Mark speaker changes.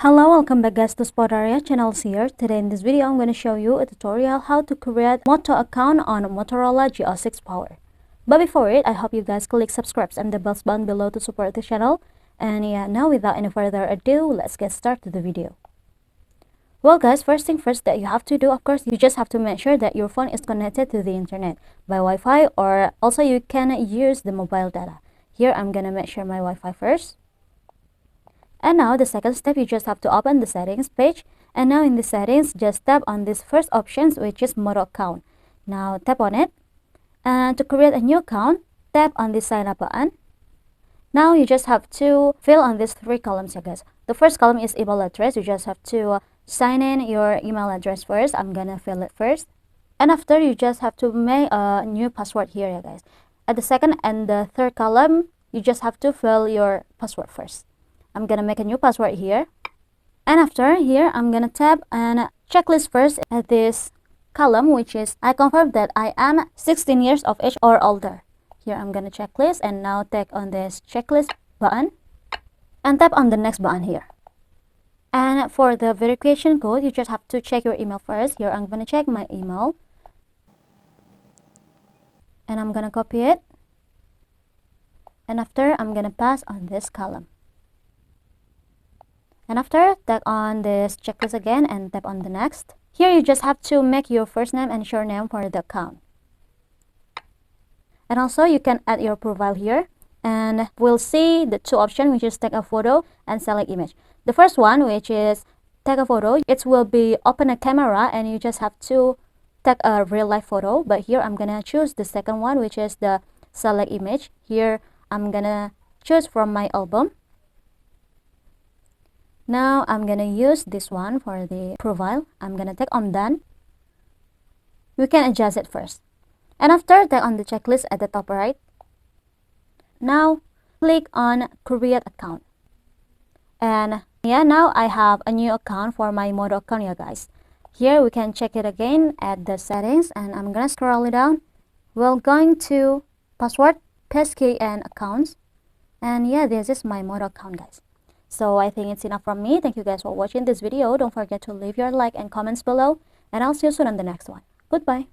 Speaker 1: Hello, welcome back guys to Spotaria channels here. Today in this video I'm going to show you a tutorial how to create Moto account on Motorola G06 Power. But before it, I hope you guys click subscribe and the bell button below to support the channel. And yeah, now without any further ado, let's get started to the video. Well guys, first thing first that you have to do, of course, you just have to make sure that your phone is connected to the internet by Wi-Fi, or also you can use the mobile data. Here I'm going to make sure my Wi-Fi first. And now the second step, you just have to open the settings page. And now in the settings, just tap on this first option, which is Moto account. Now tap on it. And to create a new account, tap on the sign up button. Now you just have to fill on these three columns here guys. The first column is email address. You just have to sign in your email address first. I'm gonna fill it first. And after, you just have to make a new password here yeah, guys. At the second and the third column, you just have to fill your password first. I'm gonna make a new password here. And after here, I'm gonna tap on checklist first at this column, which is I confirm that I am 16 years of age or older. Here I'm gonna checklist, and now tap on this checklist button and tap on the next button here. And for the verification code, you just have to check your email first. Here I'm gonna check my email and I'm gonna copy it. And after, I'm gonna pass on this column. And after, tap on this checklist again and tap on the next. Here you just have to make your first name and surname for the account. And also you can add your profile here. And we'll see the two options, which is take a photo and select image. The first one, which is take a photo, it will be open a camera and you just have to take a real life photo. But here I'm gonna choose the second one, which is the select image. Here I'm gonna choose from my album. Now I'm gonna use this one for the profile. I'm gonna take on done. We can adjust it first. And after, tap on the checklist at the top right. Now click on create account. And yeah, now I have a new account for my Moto account yeah guys. Here we can check it again at the settings, and I'm gonna scroll it down. We're going to password, passkey and accounts. And yeah, this is my Moto account guys. So I think it's enough from me. Thank you guys for watching this video. Don't forget to leave your like and comments below. And I'll see you soon on the next one. Goodbye.